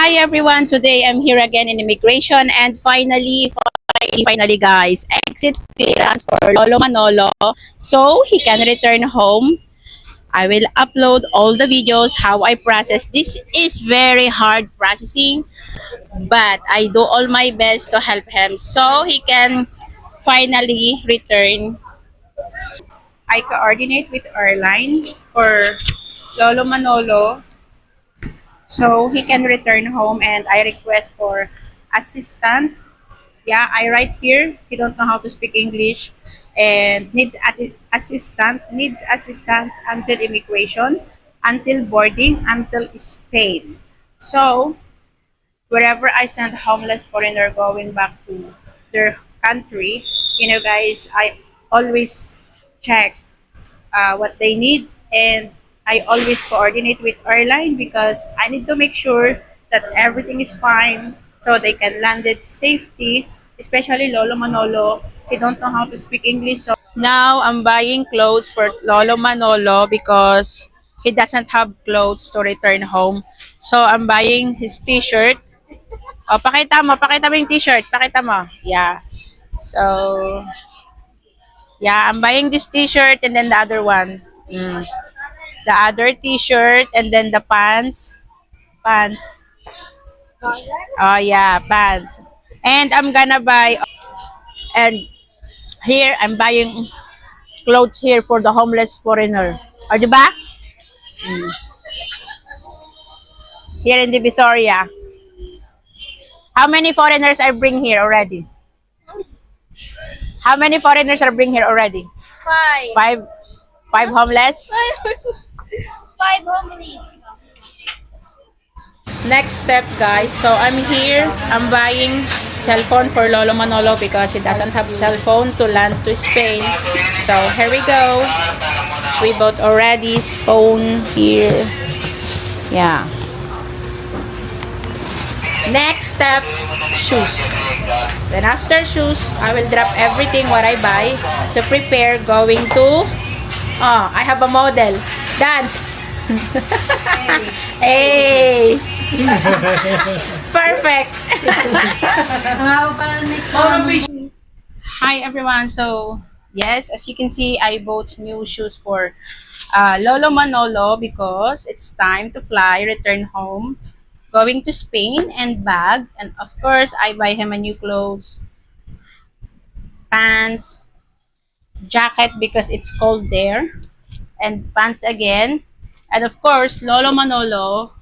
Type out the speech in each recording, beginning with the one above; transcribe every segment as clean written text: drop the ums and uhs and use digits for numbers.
Hi everyone, today I'm here again in immigration and finally guys, exit clearance for Lolo Manolo so he can return home. I will upload all the videos how I process. This is very hard processing, but I do all my best to help him so he can finally return. I coordinate with airlines for Lolo Manolo so he can return home, and I request for assistant. Yeah, I write here he don't know how to speak English and needs assistance until immigration, until boarding, until Spain. So wherever I send homeless foreigner going back to their country, guys, I always check what they need, and I always coordinate with airline because I need to make sure that everything is fine so they can land it safety, especially Lolo Manolo. He don't know how to speak English. So now I'm buying clothes for Lolo Manolo because he doesn't have clothes to return home. So I'm buying his t-shirt. Oh, pakita mo yung t-shirt. Pakita mo. Yeah. So, yeah, I'm buying this t-shirt and then the other one. The other t-shirt and then the pants. Pants. Oh yeah, pants. And I'm gonna buy, and here I'm buying clothes here for the homeless foreigner. O, diba? Mm. Here in Divisoria. How many foreigners I bring here already? How many foreigners are bring here already? Five. Five? Five homeless? Five homeless. Next step, guys. So I'm here. I'm buying cell phone for Lolo Manolo because he doesn't have cell phone to land to Spain. So here we go. We bought already his phone here. Yeah. Next step, shoes. Then after shoes, I will drop everything what I buy to prepare going to. Oh, I have a model. Dance. Hey. Perfect. Hi everyone. So yes, as you can see, I bought new shoes for Lolo Manolo because it's time to fly, return home, going to Spain, and bag. And of course, I buy him a new clothes, pants, jacket because it's cold there, and pants again. And of course, Lolo Manolo,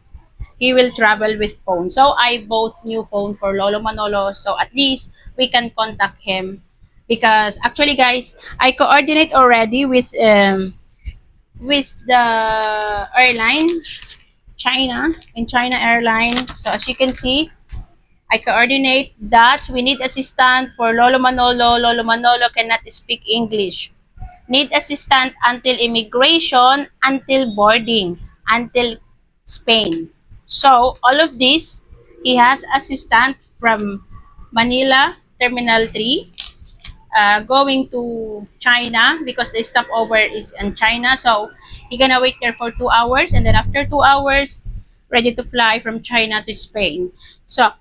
he will travel with phone. So I bought new phone for Lolo Manolo so at least we can contact him. Because actually guys, I coordinate already with the airline, China airline. So as you can see, I coordinate that we need assistant for Lolo Manolo. Lolo Manolo cannot speak English. Need assistant until immigration, until boarding, until Spain. So all of this, he has assistant from Manila Terminal 3 going to China because the stopover is in China. So he gonna wait there for 2 hours, and then after 2 hours, ready to fly from China to Spain. So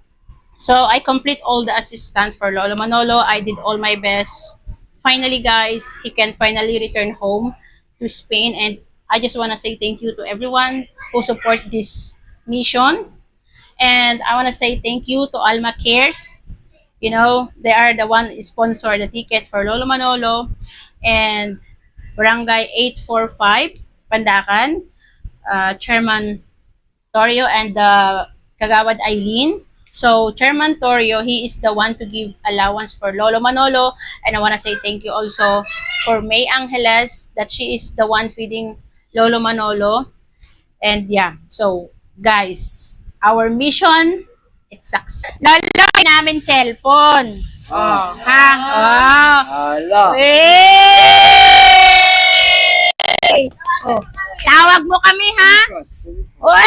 I complete all the assistant for Lolo Manolo. I did all my best. Finally, guys, he can finally return home to Spain. And I just want to say thank you to everyone who support this mission. And I want to say thank you to Alma Cares. They are the one sponsor the ticket for Lolo Manolo. And Barangay 845, Pandacan, Chairman Torio and Kagawad Eileen. So Chairman Torio, he is the one to give allowance for Lolo Manolo. And I want to say thank you also for May Angeles that she is the one feeding Lolo Manolo. And yeah, so guys, our mission, it's success. Lolo, namin cellphone. Oh, ha? Oh. Ala. Hey! Oh, tawag mo kami, ha? Oh.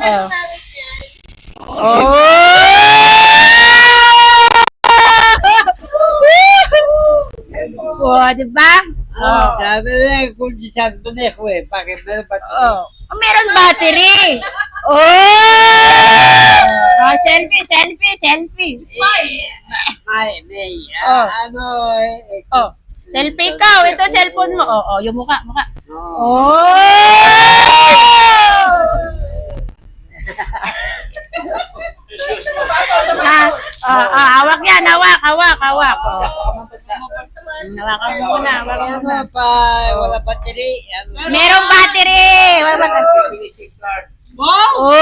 Oh. Oh, diba? Sabi na, kung di sabi mo na eh, bakit meron ba ito? Oh. Meron battery. Oh! Selfie, selfie, selfie. May, Oh. ano, Oh, selfie ka. Ito cellphone mo. Oh, yung mukha. oh. Oh! Hawak yan. Hawak. Oh. Hawakan mo muna. Ano pa, wala battery. Ano, Merong battery. Wala battery. Oh!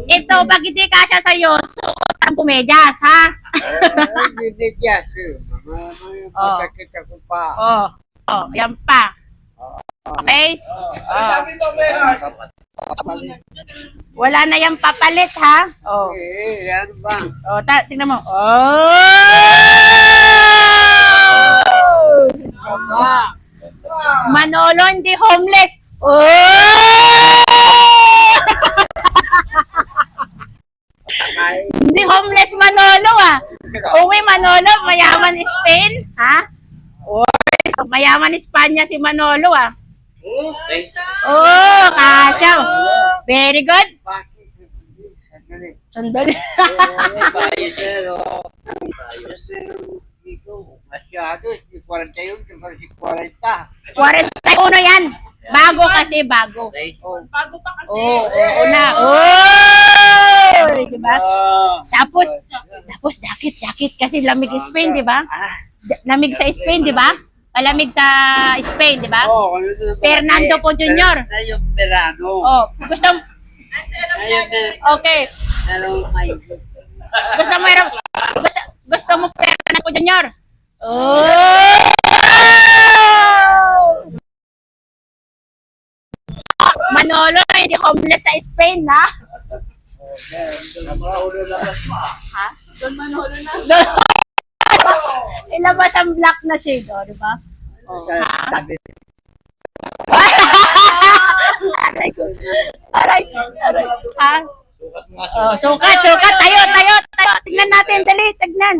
Ito, pag hindi kasya sa'yo, suot ang pumedyas, ha? hindi yes. Oh. Masakit ako pa. Oh, yan pa. Okay? Wala na yung papalit, ha? Oh. Ano ba? Oh, tingnan mo. Oh! Apa? Manolo, hindi homeless. Oh! Hindi homeless Manolo, ah. Uwi Manolo, mayaman Spain, ha? Oh, mayaman Espanya si Manolo, ah. Oh, kasya. Very good. Sandali. Masyado, 41, 40. 41 yan. Bago kasi, bago. Bago pa kasi. Oo na. Oh! Diba? Tapos, jacket kasi lamig Spain, di ba? Lamig sa Spain, di ba? Malamig sa Spain, di ba? Fernando po Jr. Na yung verano. Oh, okay. Pero may Gusto mo Fernando po Jr. Oh! Manolo, hindi homeless sa Spain, ha? Ha? Don Manolo na. Ilabas ang black na shade, oh, di ba? sabi Aray ko. Aray. Ha? Oh, sukat. Tayo. Tignan natin, dali, tignan.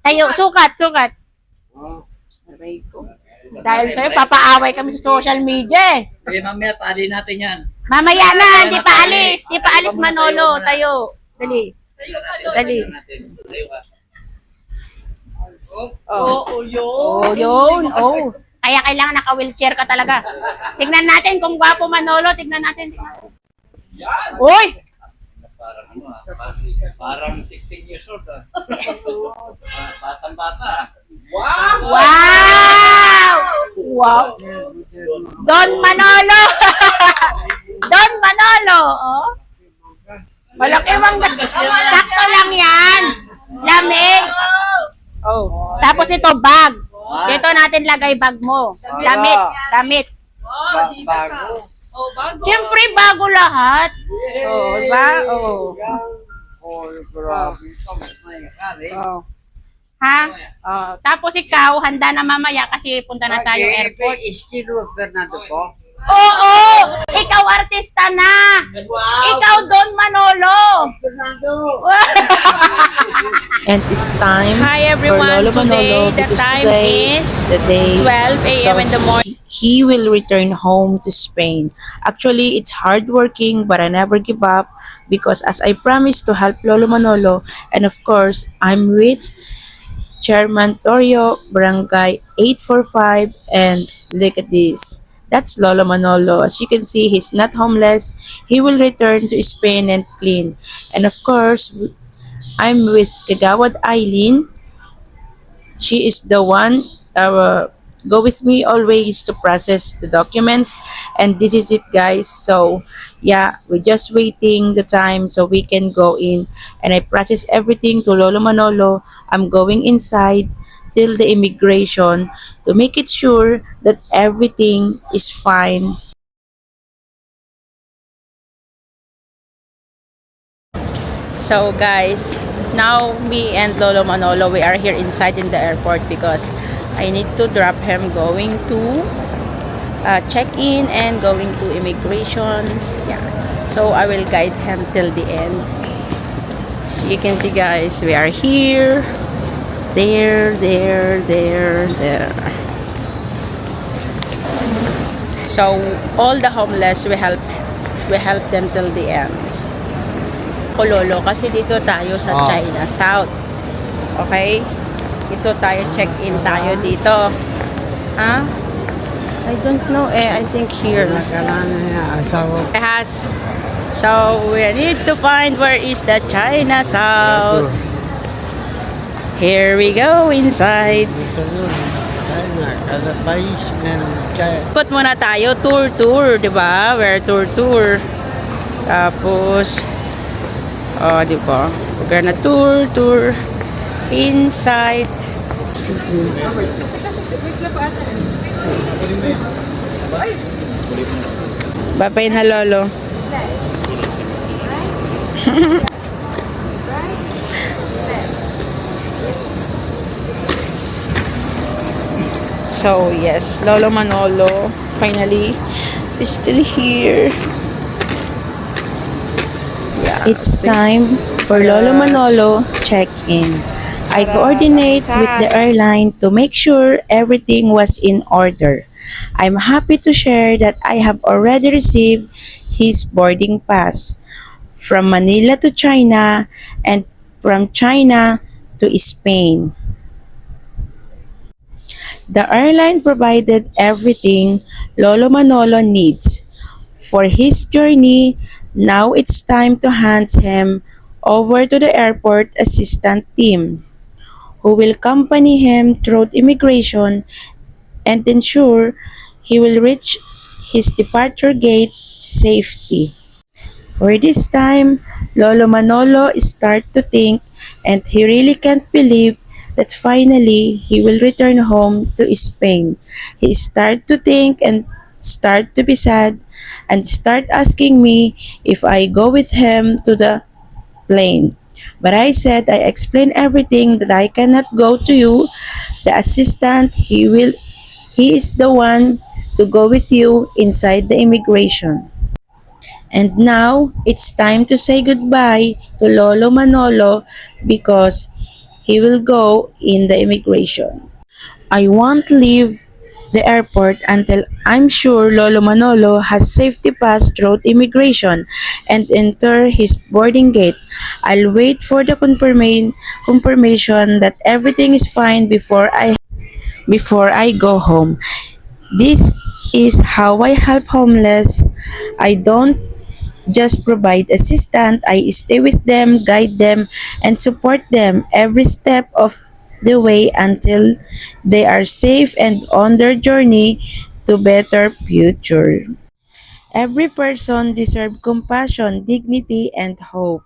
Tayo, sukat. Aray ko. Dahil sa'yo, papaaway kami sa social media, eh. Okay, mamaya, tali natin yan. Mamaya na, di pa alis. Manolo. Tayo. Dali. Oh, yun. Oh. Kaya kailangan naka-wheelchair ka talaga. Tignan natin kung gwapo Manolo. Tignan natin. Uy! Parang 16 years old. Batang-bata. Wow! Don Manolo! Oh. Malaki mang sakto lang yan. Lamig. Oh. Tapos ito, bag. Dito natin lagay bag mo. Damit. bago. Siyempre, bago lahat. Oh, diba? Oh. Grabe. Oh. Ha? Oh. Tapos ikaw, handa na mamaya kasi punta na tayo airport. Estilo Fernando po. Oo! Ikaw artista na! Ikaw Don Manolo! Fernando! And it's time Hi everyone, for Lolo today Manolo the because time today is the day 12 a.m. in the morning. he will return home to Spain. Actually, it's hard working, but I never give up because as I promised to help Lolo Manolo, and of course, I'm with Chairman Torio, Barangay 845, and look at this. That's Lolo Manolo. As you can see, he's not homeless. He will return to Spain and clean. And of course, I'm with Kagawad Eileen. She is the one go with me always to process the documents. And this is it, guys. So, yeah, we're just waiting the time so we can go in. And I process everything to Lolo Manolo. I'm going inside till the immigration to make it sure that everything is fine. So guys, now me and Lolo Manolo, we are here inside in the airport because I need to drop him going to check-in and going to immigration. Yeah, so I will guide him till the end. So you can see, guys, we are here. There, there, there, there. So all the homeless we help them till the end. O lolo, kasi dito tayo sa Oh. China South. Okay? Dito tayo, check-in tayo dito. Ha? I don't know I think here. Nakalaan niya, asawa ko. Has. So we need to find where is the China South. Here we go inside. Dito yun. China, kada país meron China. Ikot muna tayo, tour, di ba? Where tour. Tapos, di ba? We're gonna tour inside. Babay na lolo. So yes, Lolo Manolo finally is still here. Yeah, It's see? time for Lolo Manolo check-in. I coordinate with the airline to make sure everything was in order. I'm happy to share that I have already received his boarding pass from Manila to China and from China to Spain. The airline provided everything Lolo Manolo needs for his journey. Now it's time to hand him over to the airport assistant team, who will accompany him through immigration and ensure he will reach his departure gate safely. For this time, Lolo Manolo start to think, and he really can't believe that finally he will return home to Spain. He start to think and start to be sad and start asking me if I go with him to the plane. But I said I explained everything that I cannot go to you. The assistant, he is the one to go with you inside the immigration. And now, it's time to say goodbye to Lolo Manolo because he will go in the immigration. I won't leave the airport until I'm sure Lolo Manolo has safety pass through immigration and enter his boarding gate. I'll wait for the confirmation that everything is fine before I go home. This is how I help homeless. I don't just provide assistance, I stay with them, guide them, and support them every step of the way until they are safe and on their journey to better future. Every person deserves compassion, dignity, and hope.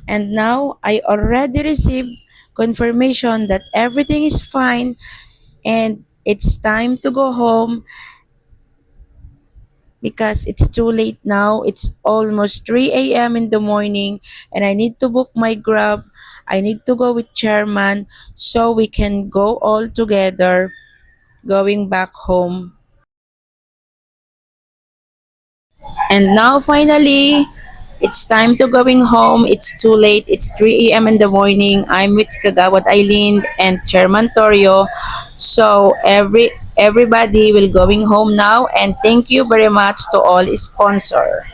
And now I already received confirmation that everything is fine and it's time to go home because it's too late now. It's almost 3 a.m. in the morning and I need to book my Grab. I need to go with chairman so we can go all together going back home. And now finally, it's time to going home. It's too late. It's 3 a.m. in the morning. I'm with Kagawad Eileen and Chairman Torio. So everybody will going home now and thank you very much to all sponsor.